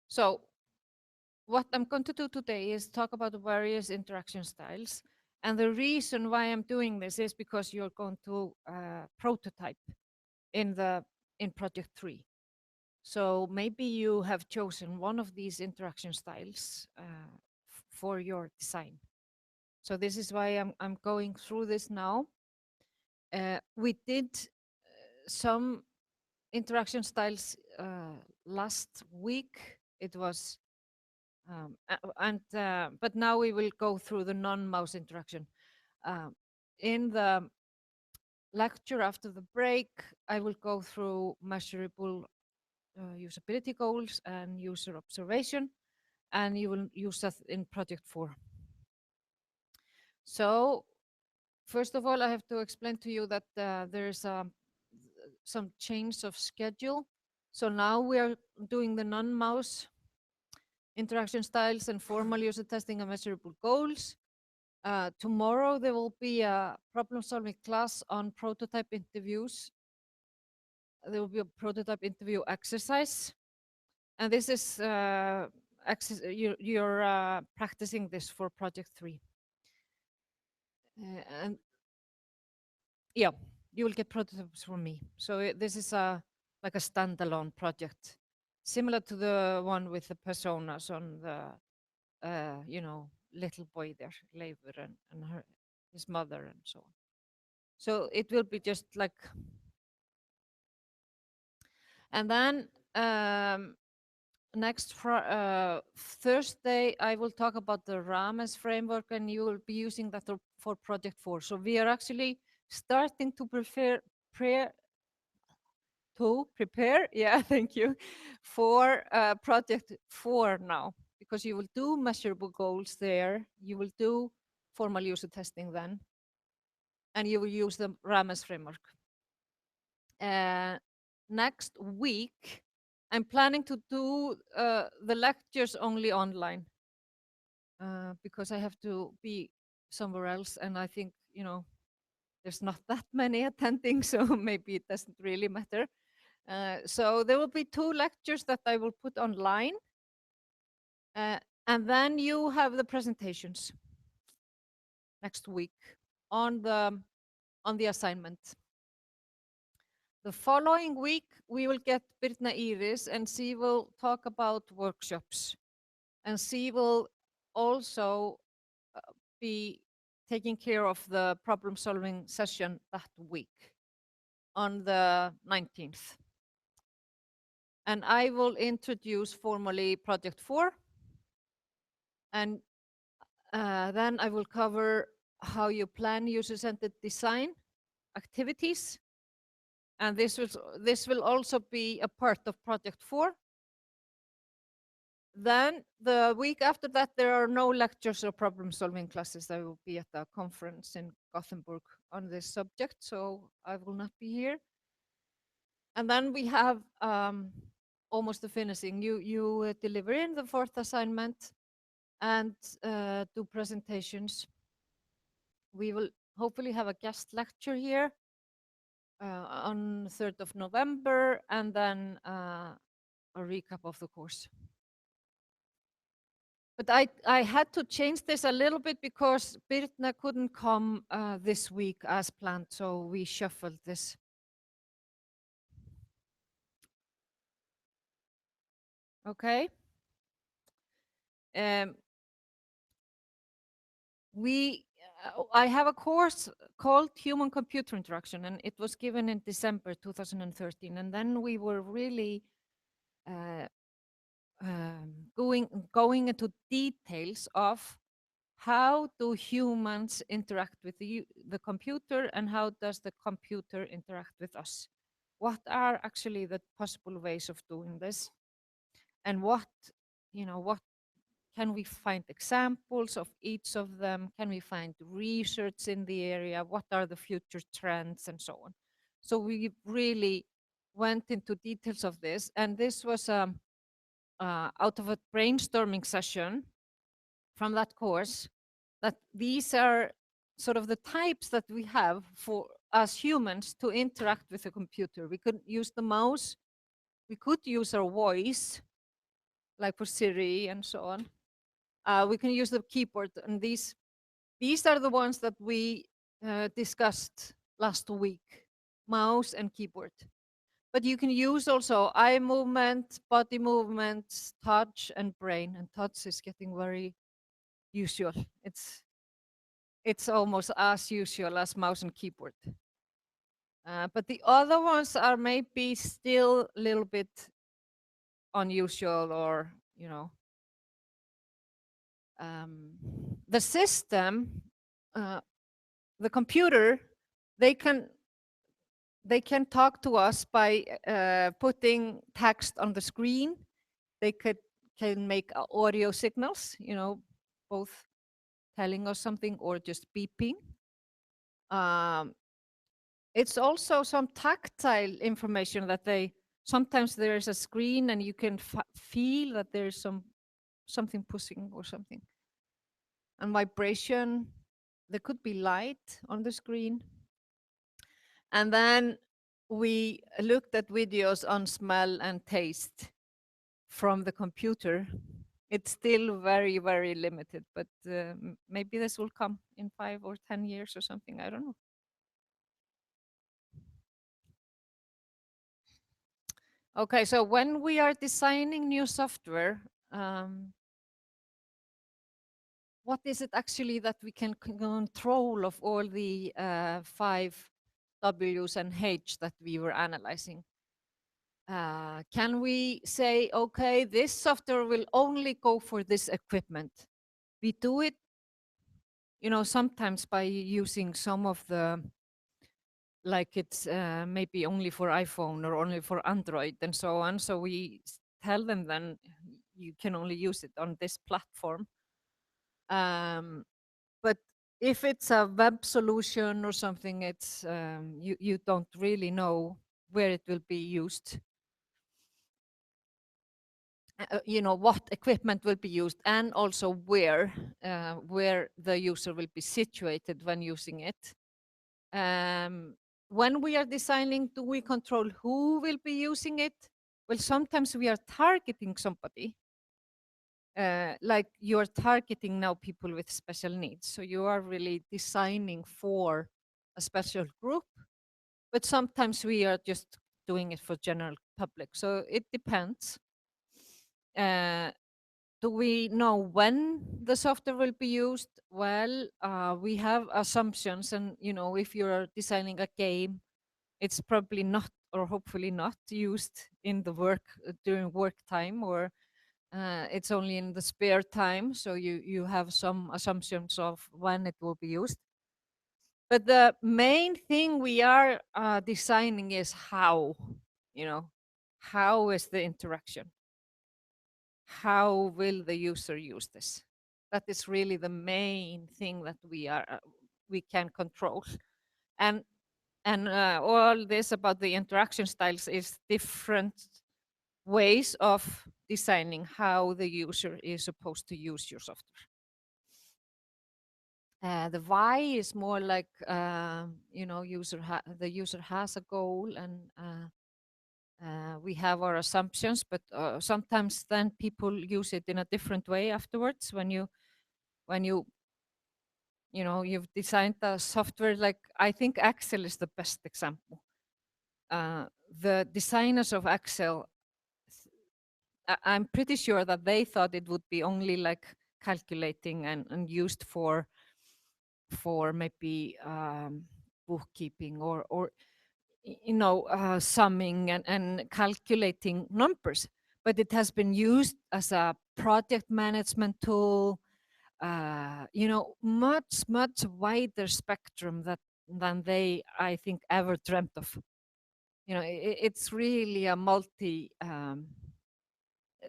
So what I'm going to do today is talk about the various interaction styles. And the reason why I'm doing this is because you're going to prototype in project 3. So maybe you have chosen one of these interaction styles for your design. So this is why I'm going through this now. We did some interaction styles last week. It was but now we will go through the non-mouse interaction. In the lecture after the break, I will go through measurable usability goals and user observation, and you will use that in project 4. So first of all, I have to explain to you that there's some change of schedule. So now we are doing the non-mouse interaction styles and formal user testing and measurable goals. Tomorrow there will be a problem-solving class on prototype interviews. There will be a prototype interview exercise, and this is you're practicing this for project 3. And yeah, you will get prototypes from me. So this is like a standalone project, similar to the one with the personas on the little boy there, Leifur, and his mother and so on. So it will be just like, and then next Thursday, I will talk about the RAMES framework, and you will be using that for project 4. So we are actually starting to prepare, yeah, thank you, for project 4 now, because you will do measurable goals there, you will do formal user testing then, and you will use the RAMES framework. Next week, I'm planning to do the lectures only online because I have to be somewhere else, and I think, there's not that many attending, so maybe it doesn't really matter. So there will be 2 lectures that I will put online, and then you have the presentations next week on the assignment. The following week, we will get Birna Iris, and she will talk about workshops, and she will also be taking care of the problem-solving session that week on the 19th. And I will introduce formally project 4, and then I will cover how you plan user-centered design activities, and this will also be a part of project 4. Then the week after that, there are no lectures or problem-solving classes. I will be at a conference in Gothenburg on this subject, so I will not be here. And then we have almost the finishing. You deliver in the 4th assignment and do presentations. We will hopefully have a guest lecture here on 3rd of November, and then a recap of the course. But I had to change this a little bit because Birna couldn't come this week as planned, so we shuffled this. Okay. I have a course called Human Computer Interaction, and it was given in December 2013. And then we were really going into details of how do humans interact with the computer, and how does the computer interact with us? What are actually the possible ways of doing this? And what can we find examples of each of them? Can we find research in the area? What are the future trends and so on? So we really went into details of this, and this was out of a brainstorming session from that course, that these are sort of the types that we have for as humans to interact with a computer. We could use the mouse, we could use our voice, like for Siri and so on. We can use the keyboard, and these are the ones that we discussed last week, mouse and keyboard. But you can use also eye movement, body movements, touch, and brain. And touch is getting very usual. It's almost as usual as mouse and keyboard. But the other ones are maybe still a little bit unusual, or um, the system, uh, the computer, they can talk to us by putting text on the screen. They can make audio signals, both telling us something or just beeping. Um, it's also some tactile information that sometimes there is a screen and you can feel that there's something pushing or something. And vibration, there could be light on the screen. And then we looked at videos on smell and taste from the computer. It's still very, very limited, but maybe this will come in 5 or 10 years or something. I don't know. Okay, so when we are designing new software, what is it actually that we can control of all the 5 W's and H that we were analyzing? Can we say, okay, this software will only go for this equipment? We do it, sometimes by using some of the, like it's maybe only for iPhone or only for Android and so on. So we tell them then you can only use it on this platform. But if it's a web solution or something, it's you don't really know where it will be used. What equipment will be used, and also where the user will be situated when using it. When we are designing, do we control who will be using it? Well, sometimes we are targeting somebody. Like you're targeting now people with special needs. So you are really designing for a special group, but sometimes we are just doing it for general public. So it depends. Do we know when the software will be used? Well, we have assumptions, and if you're designing a game, it's probably not, or hopefully not, used in the work during work time, or it's only in the spare time. So you have some assumptions of when it will be used. But the main thing we are designing is how. How is the interaction? How will the user use this? That is really the main thing that we can control. And all this about the interaction styles is different ways of designing how the user is supposed to use your software. The why is more like the user has a goal, and we have our assumptions, but sometimes then people use it in a different way afterwards. When you've designed the software, like I think Excel is the best example. The designers of Excel, I'm pretty sure that they thought it would be only like calculating and used for maybe bookkeeping or summing and calculating numbers, but it has been used as a project management tool, much wider spectrum than they, I think, ever dreamt of. It's really a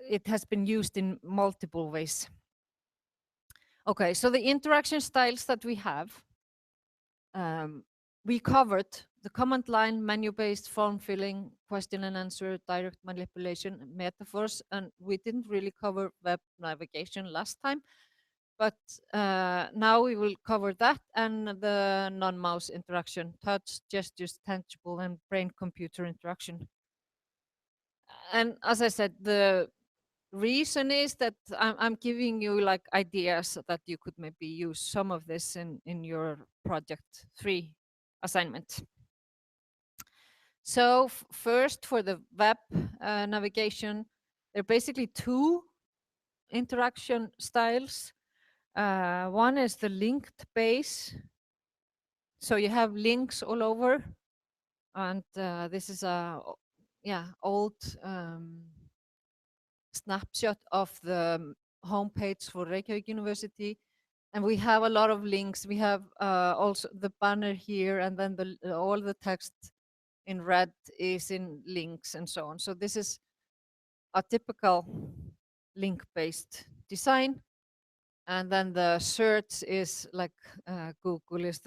it has been used in multiple ways. Okay, so the interaction styles that we have, we covered the command line, menu-based, form filling, question and answer, direct manipulation, metaphors, and we didn't really cover web navigation last time, but now we will cover that and the non-mouse interaction, touch, gestures, tangible, and brain-computer interaction. And as I said, the reason is that I'm giving you like ideas that you could maybe use some of this in your project 3 assignment. So first for the web navigation, there are basically two interaction styles. One is the linked base. So you have links all over, and this is a old snapshot of the homepage for Reykjavik University. And we have a lot of links. We have also the banner here, and then all the text in red is in links and so on. So this is a typical link-based design. And then the search is like Google is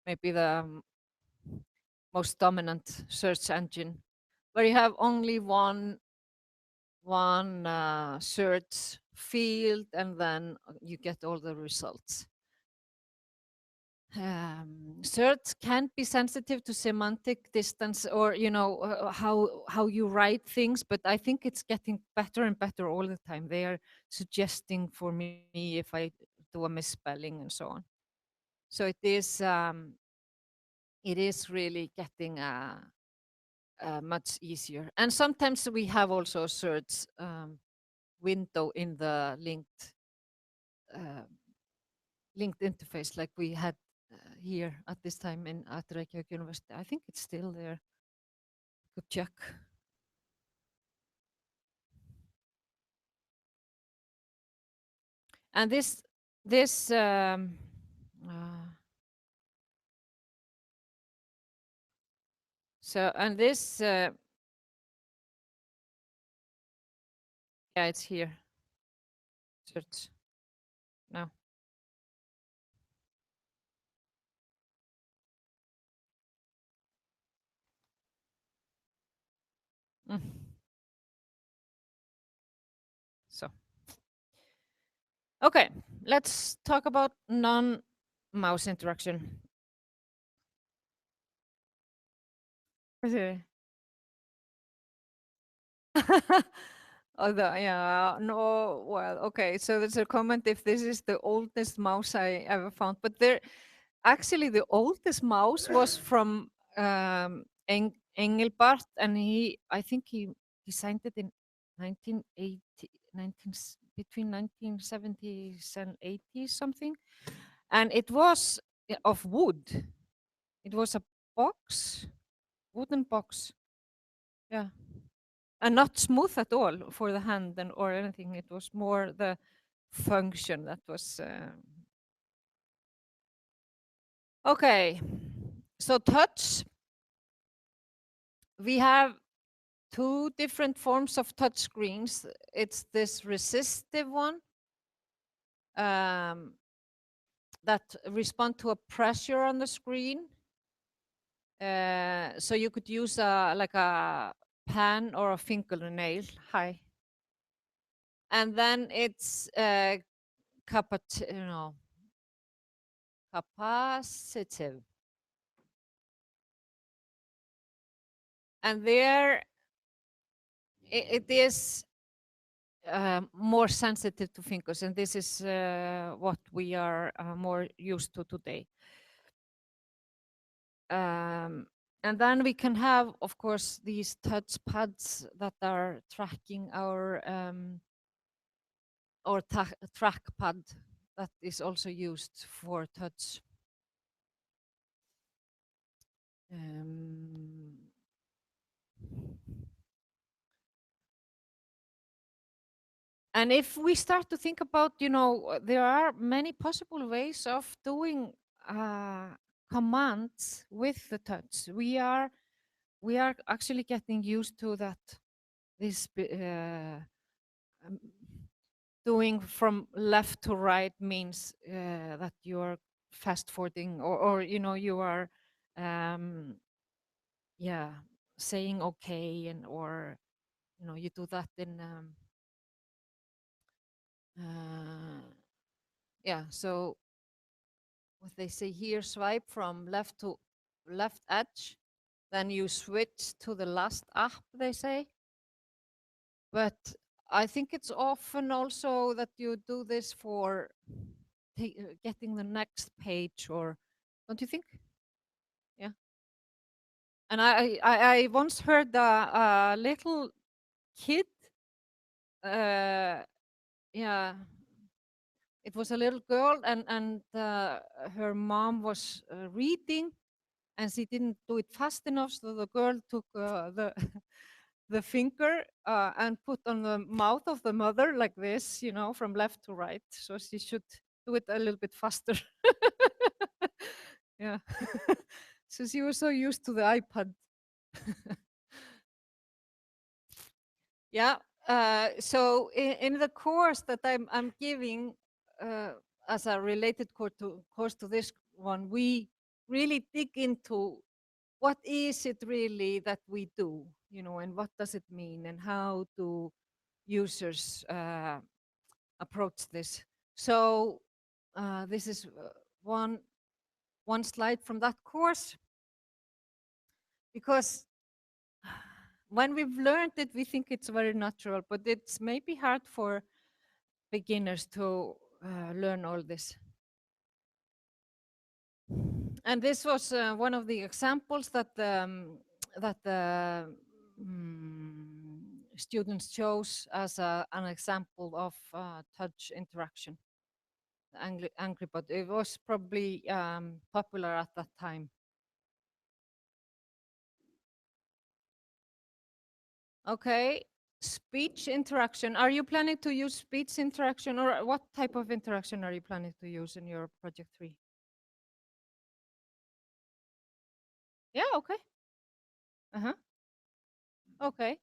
maybe the most dominant search engine, where you have only one search field, and then you get all the results. Search can be sensitive to semantic distance, or how you write things, but I think it's getting better and better all the time. They are suggesting for me if I do a misspelling and so on. So it is really getting much easier. And sometimes we have also a search window in the linked interface, like we had here at this time at Reykjavik University. I think it's still there. Good check. And this so, and this yeah, it's here. Search now. Mm. So okay, let's talk about non-mouse interaction. Although, yeah, no, well, okay. So there's a comment if this is the oldest mouse I ever found, but actually the oldest mouse was from Engelbart, and I think he designed it in 1980, between 1970s and 80s something, and it was of wood. It was a box, wooden box, yeah. And not smooth at all for the hand or anything. It was more the function that was. Okay, so touch. We have two different forms of touch screens. It's this resistive one that respond to a pressure on the screen. So you could use like a pen or a fingernail. Hi. And then it's capacitive. And there it is more sensitive to fingers, and this is what we are more used to today. And then we can have, of course, these touch pads that are tracking our trackpad that is also used for touch. And if we start to think about, there are many possible ways of doing commands with the touch. We are actually getting used to that. This doing from left to right means that you're fast forwarding, or you are saying okay, and or you do that in so what they say here, swipe from left to left edge, then you switch to the last app, they say. But I think it's often also that you do this for getting the next page, or don't you think? Yeah. And I once heard a little kid, uh, yeah, it was a little girl, and her mom was reading, and she didn't do it fast enough, so the girl took the the finger and put on the mouth of the mother like this, from left to right. So she should do it a little bit faster. Yeah. So she was so used to the iPad. Yeah. So in the course that I'm giving uh, as a related course to this one, we really dig into what is it really that we do, and what does it mean, and how do users approach this. So this is one slide from that course, because when we've learned it, we think it's very natural, but it's maybe hard for beginners to learn all this. And this was one of the examples that the students chose as an example of touch interaction. Angry Bird. It was probably popular at that time. Okay, speech interaction. Are you planning to use speech interaction, or what type of interaction are you planning to use in your project 3? Yeah, okay. Uh-huh. Okay.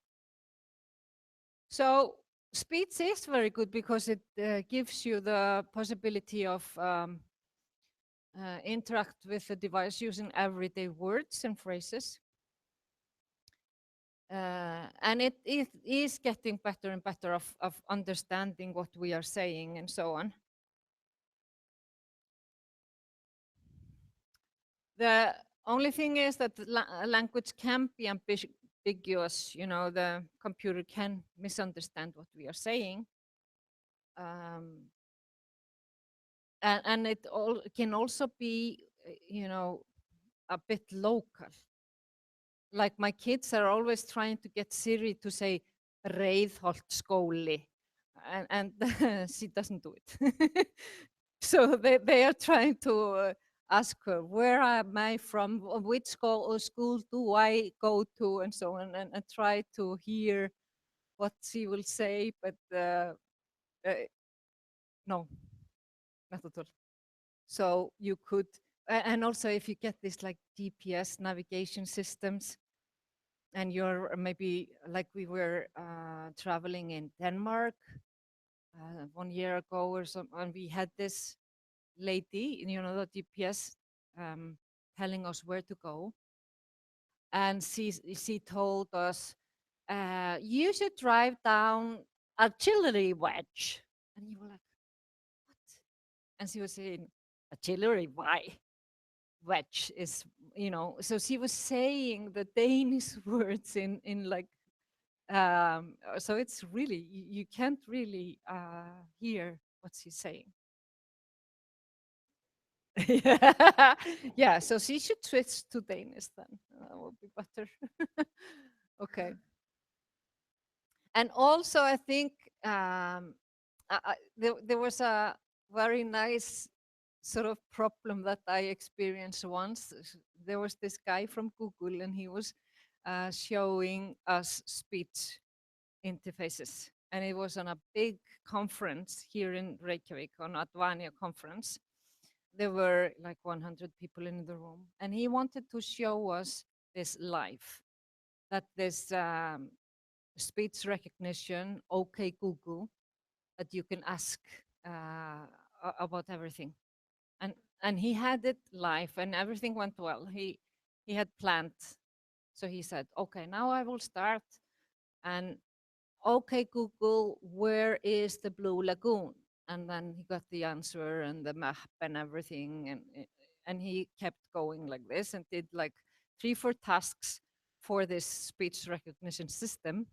So speech is very good because it gives you the possibility of interact with the device using everyday words and phrases. And it is getting better and better of understanding what we are saying and so on. The only thing is that language can be ambiguous. The computer can misunderstand what we are saying. And it can also be, a bit local. Like my kids are always trying to get Siri to say Reiðholtsskóli, and she doesn't do it. So they are trying to ask her, where am I from? Which school do I go to? And so on, and try to hear what she will say, but no, not at all. So you could, and also if you get this like GPS navigation systems, and you're maybe like we were traveling in Denmark 1 year ago or something, and we had this lady, the GPS telling us where to go. And she told us, you should drive down Artillery Wedge. And you were like, what? And she was saying, Artillery, why? Wedge is, so she was saying the Danish words in like, so it's really, you can't really hear what she's saying. Yeah, so she should switch to Danish then. That would be better. Okay. And also, I think there was a very nice sort of problem that I experienced once. There was this guy from Google, and he was showing us speech interfaces. And it was on a big conference here in Reykjavik, on Advania conference. There were like 100 people in the room, and he wanted to show us this live, that this speech recognition, okay Google, that you can ask about everything. And he had it live, and everything went well. He had planned. So he said, okay, now I will start. And okay, Google, where is the Blue Lagoon? And then he got the answer and the map and everything. And he kept going like this and did like 3-4 tasks for this speech recognition system.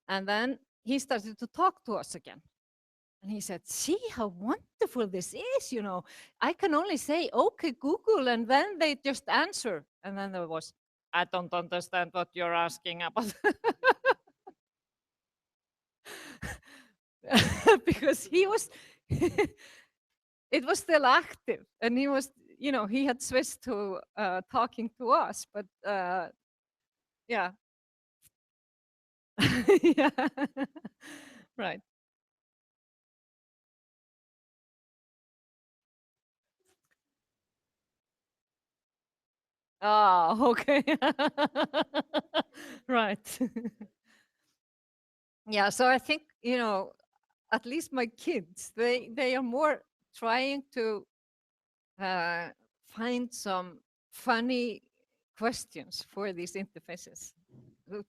And then he started to talk to us again. And he said, see how wonderful this is, you know. I can only say, okay, Google, and then they just answer. And then there was, I don't understand what you're asking about. Because he was, it was still active. And he was, you know, he had switched to talking to us. But yeah. Yeah. Right. Oh, okay. Right. Yeah, so I think, you know, at least my kids, they are more trying to uh, find some funny questions for these interfaces,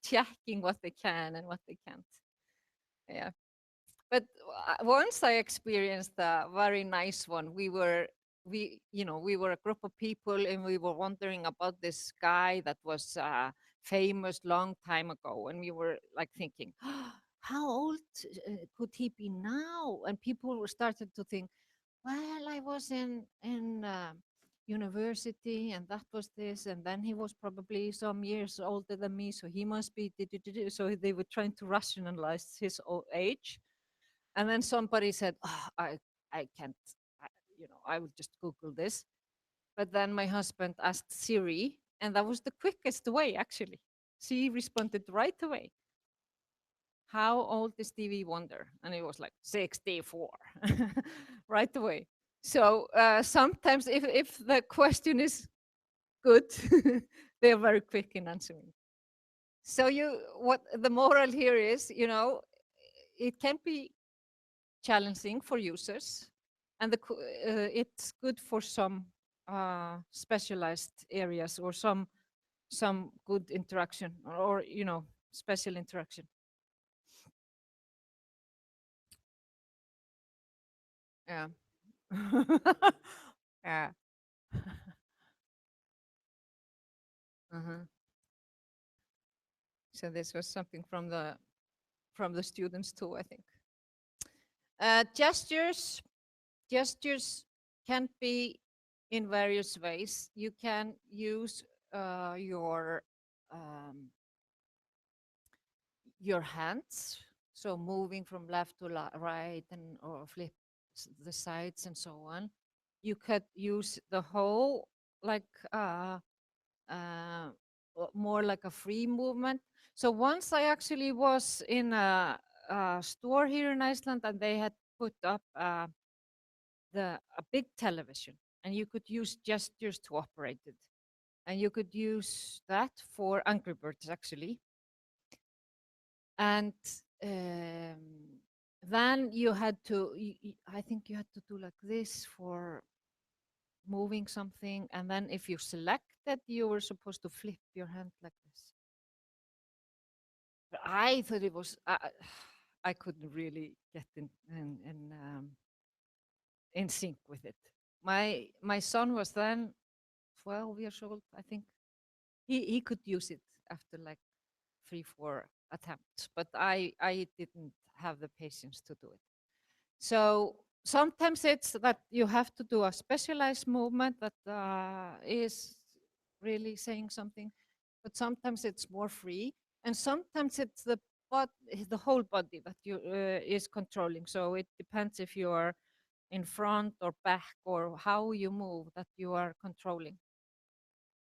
checking what they can and what they can't. Yeah. But once I experienced a very nice one. We were a group of people and we were wondering about this guy that was famous long time ago. And we were like thinking, how old could he be now? And people started to think, well, I was in university and that was this. And then he was probably some years older than me. So he must be, so they were trying to rationalize his age. And then somebody said, oh, I can't, I, I will just Google this. But then my husband asked Siri, and that was the quickest way, actually. She responded right away. How old is Stevie Wonder? And it was like 64, right away. So sometimes if the question is good, they're very quick in answering. So what the moral here is, it can be challenging for users, and it's good for some specialized areas or some good interaction or special interaction. Yeah. Yeah. Uh-huh. So this was something from the students too, I think. Gestures can be in various ways. You can use um, your hands, so moving from left to right and or flip the sides and so on. You could use the whole like uh, more like a free movement. So once I actually was in a store here in Iceland, and they had put up a big television, and you could use gestures to operate it, and you could use that for Angry Birds actually. And then you had to, I think you had to do like this for moving something. And then if you selected, you were supposed to flip your hand like this. But I thought it was, I couldn't really get in sync with it. My son was then 12 years old, I think. He could use it after like 3-4 attempts, but I didn't have the patience to do it. So sometimes it's that you have to do a specialized movement that is really saying something, but sometimes it's more free, and sometimes it's the whole body that you is controlling. So it depends if you are in front or back or how you move that you are controlling.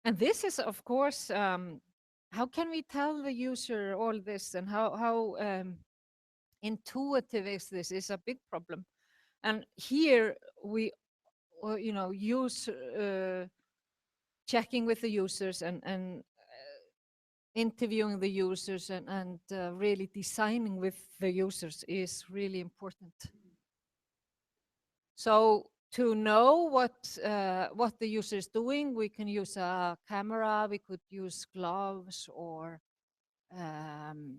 And this is, of course, how can we tell the user all this, and how intuitive is this is a big problem. And here we, use checking with the users and interviewing the users and really designing with the users is really important. So to know what the user is doing, we can use a camera, we could use gloves or and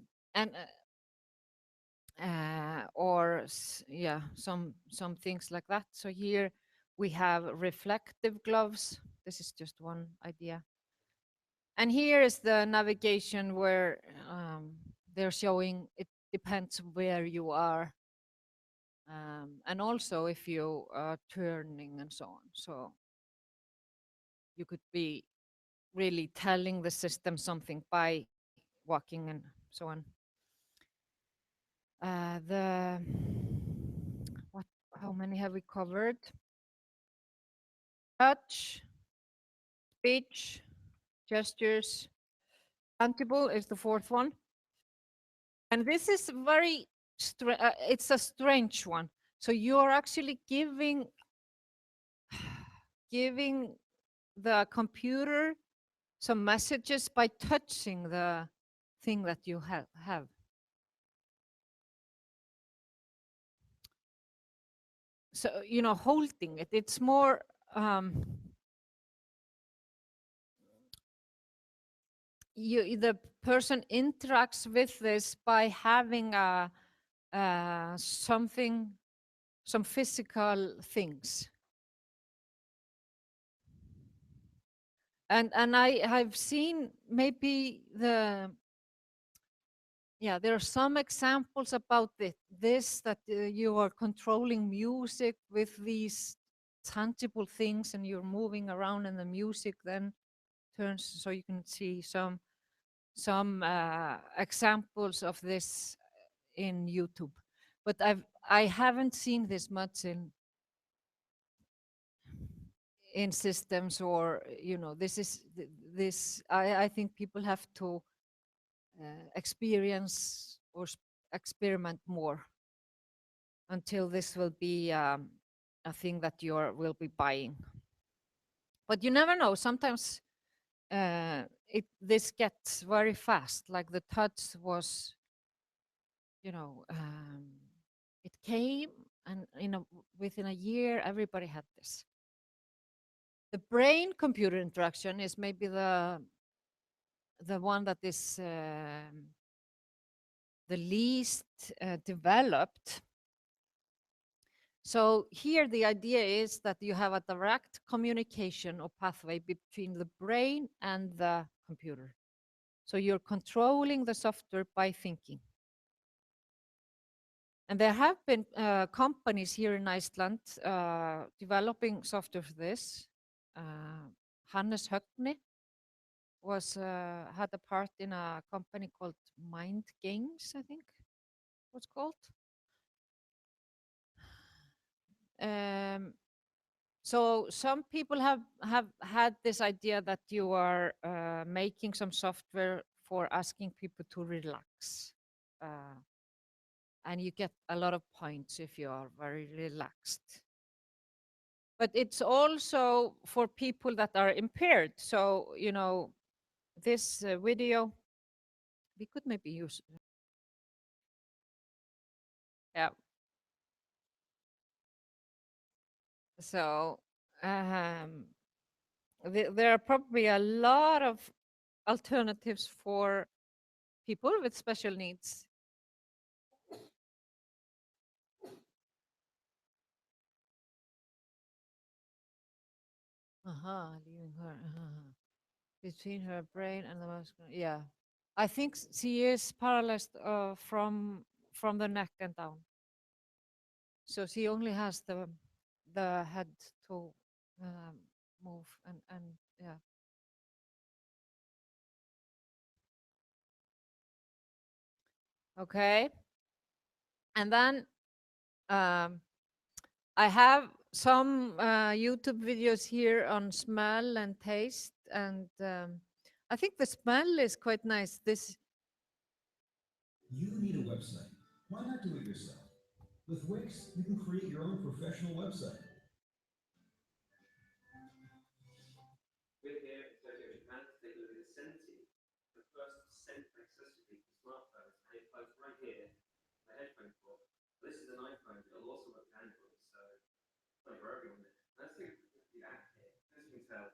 or yeah, some things like that. So here we have reflective gloves. This is just one idea. And here is the navigation where they're showing it depends where you are, and also if you are turning and so on. So you could be really telling the system something by walking and so on. The what? How many have we covered? Touch, speech, gestures. Tangible is the fourth one, and this is very. It's a strange one. So you're actually giving the computer some messages by touching the thing that you have. So, holding it, it's more, the person interacts with this by having some physical things. And I have seen maybe there are some examples about this that you are controlling music with these tangible things, and you're moving around, and the music then turns. So you can see some examples of this in YouTube, but I haven't seen this much in systems, or this I think people have to experience or experiment more until this will be a thing that you will be buying. But you never know. Sometimes this gets very fast. Like the touch was, it came, and within a year, everybody had this. The brain-computer interaction is maybe the one that is the least developed. So here the idea is that you have a direct communication or pathway between the brain and the computer. So you're controlling the software by thinking. And there have been companies here in Iceland developing software for this. Hannes Högni had a part in a company called Mind Games, I think what's called. So some people have had this idea that you are making some software for asking people to relax. And you get a lot of points if you are very relaxed. But it's also for people that are impaired. So, this video, we could maybe use. Yeah. So there are probably a lot of alternatives for people with special needs. Leaving her between her brain and the muscle. Yeah, I think she is paralyzed from the neck and down. So she only has the head to move, and yeah. Okay. And then I have some YouTube videos here on smell and taste, and I think the smell is quite nice. You need a website. Why not do it yourself? With Wix, you can create your own professional website. We're here in Tokyo, Japan to take a look at the Senti, the first scent accessory for smartphones, and it plugs right here, the headphone port. This is an iPhone, but it'll also work with Android, so it's for everyone there. Let's take a look at the app here. As you can tell,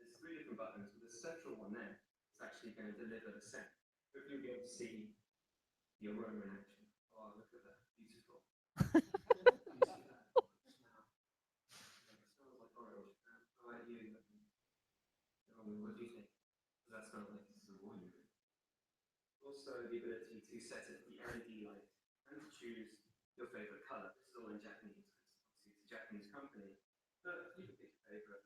there's 3 different buttons, but the central one there is actually going to deliver the scent. Hopefully you'll be able to see the aroma in action. Oh, look at that, beautiful. Can you see that? Smell. It smells like orange. How about you? What do you think? Does that smell like? Also, also the ability to set it the LED light and to choose your favorite color. This is all in Japanese because obviously it's a Japanese company, but you can pick your favorite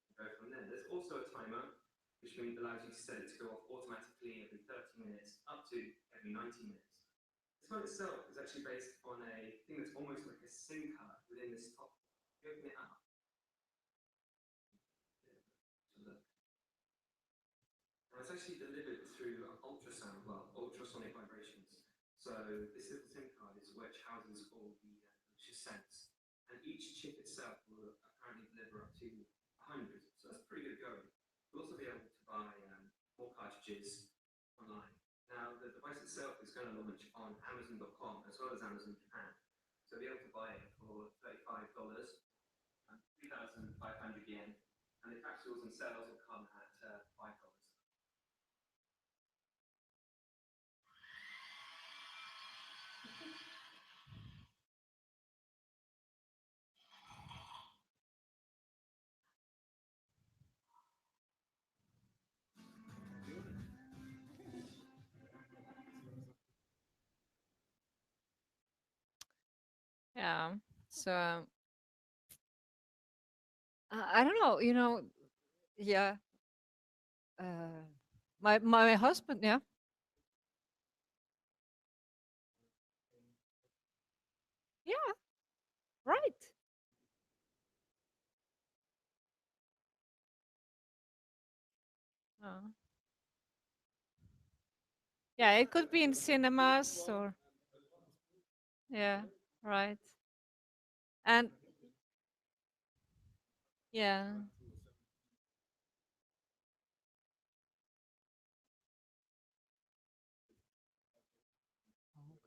and go from there. There's also a timer, which allows you to set it to go off automatically every 30 minutes up to every 90 minutes. This one itself is actually based on a thing that's almost like a SIM card within this top. If you open it up, now it's actually delivered through ultrasound, well, ultrasonic vibrations. So this little SIM card is which houses all the delicious scents, and each chip itself will apparently deliver up to 100. So that's pretty good going. You'll also be able to buy more cartridges online. Now the device itself is going to launch on Amazon.com as well as Amazon Japan. So you'll be able to buy it for $35, 3,500 yen, and the capsules themselves will come at $5. Yeah. So I don't know. Yeah. Uh, my husband. Yeah. Yeah. Right. Uh, yeah. It could be in cinemas or yeah. Right. And yeah.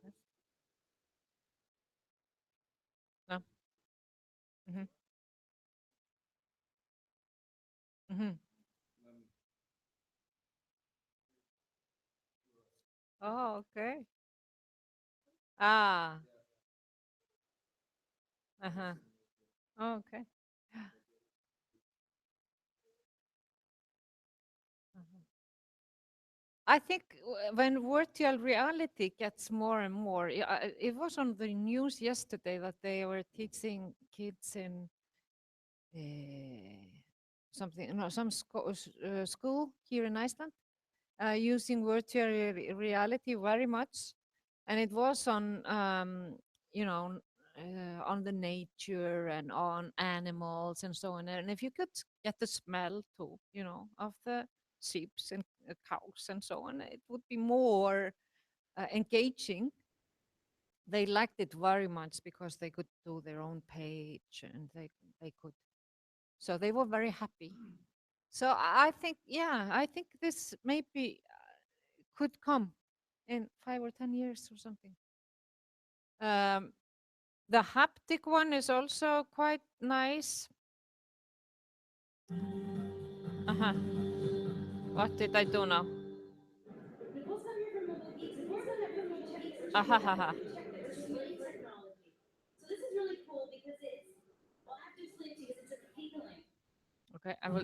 Okay. No. Hmm. Hmm. Oh, okay. Ah. Uh-huh. Oh, okay. Uh-huh. I think when virtual reality gets more and more, it was on the news yesterday that they were teaching kids in something, no, school here in Iceland, using virtual reality very much, and it was on, you know, on the nature and on animals and so on. And if you could get the smell too, of the sheep and cows and so on, it would be more engaging. They liked it very much because they could do their own page and they could. So they were very happy. So I think, yeah, I think this maybe could come in 5 or 10 years or something. Um, the haptic one is also quite nice. Uh-huh. What did I do now? Ahahaha. Okay, I will.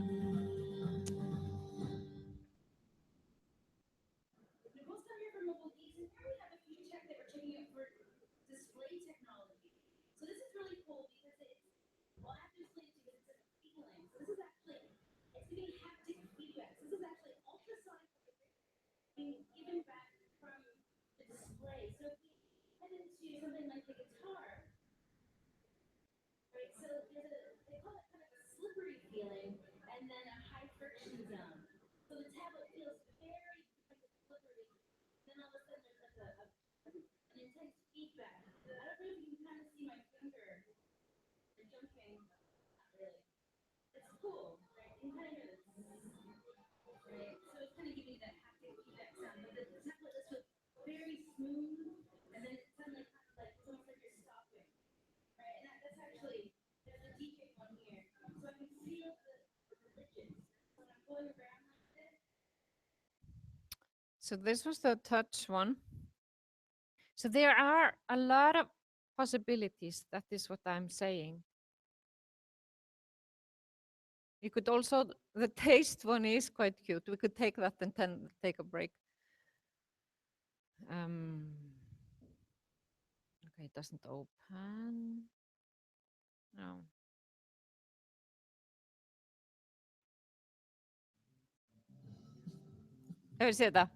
So this was the touch one. So there are a lot of possibilities. That is what I'm saying. You could also, the taste one is quite cute. We could take that and then take a break. Okay, it doesn't open. No. Hefur séð þetta?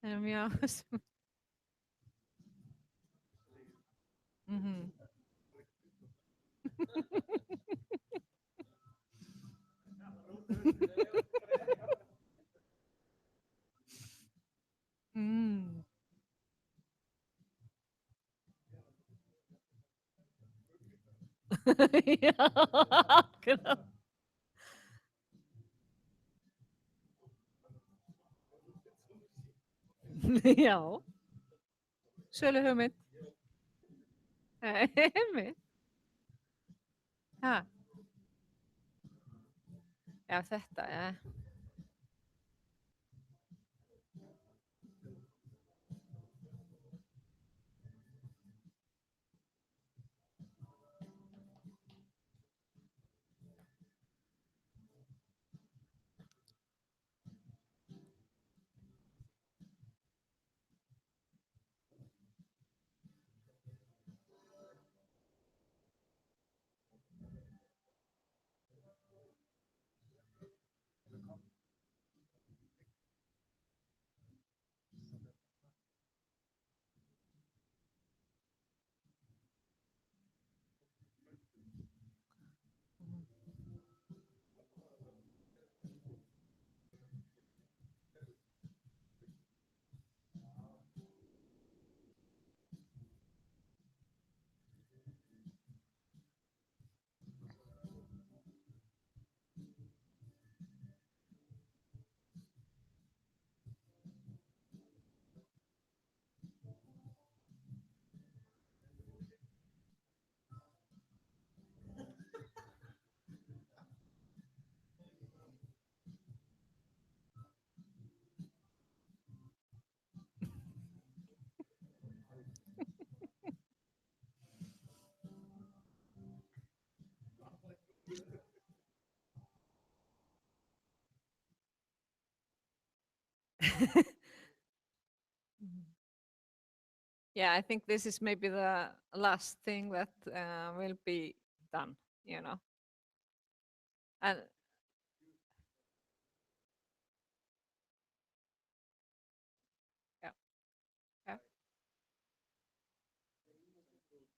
Já. Mhm. Mm. Já, akkurat. Já. Sölu hugmynd. Einmitt. Ha. Já, þetta, ja. Yeah, I think this is maybe the last thing that will be done, you know. And yeah, yeah,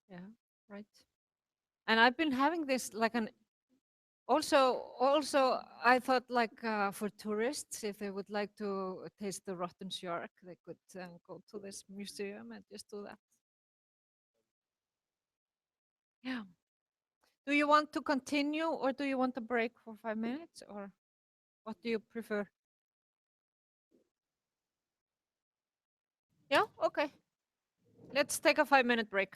yeah, right. And I've been having this like an also I thought like for tourists, if they would like to taste the rotten shark, they could go to this museum and just do that. Yeah. Do you want to continue or do you want a break for 5 minutes or what do you prefer? Yeah, okay. Let's take a 5-minute break.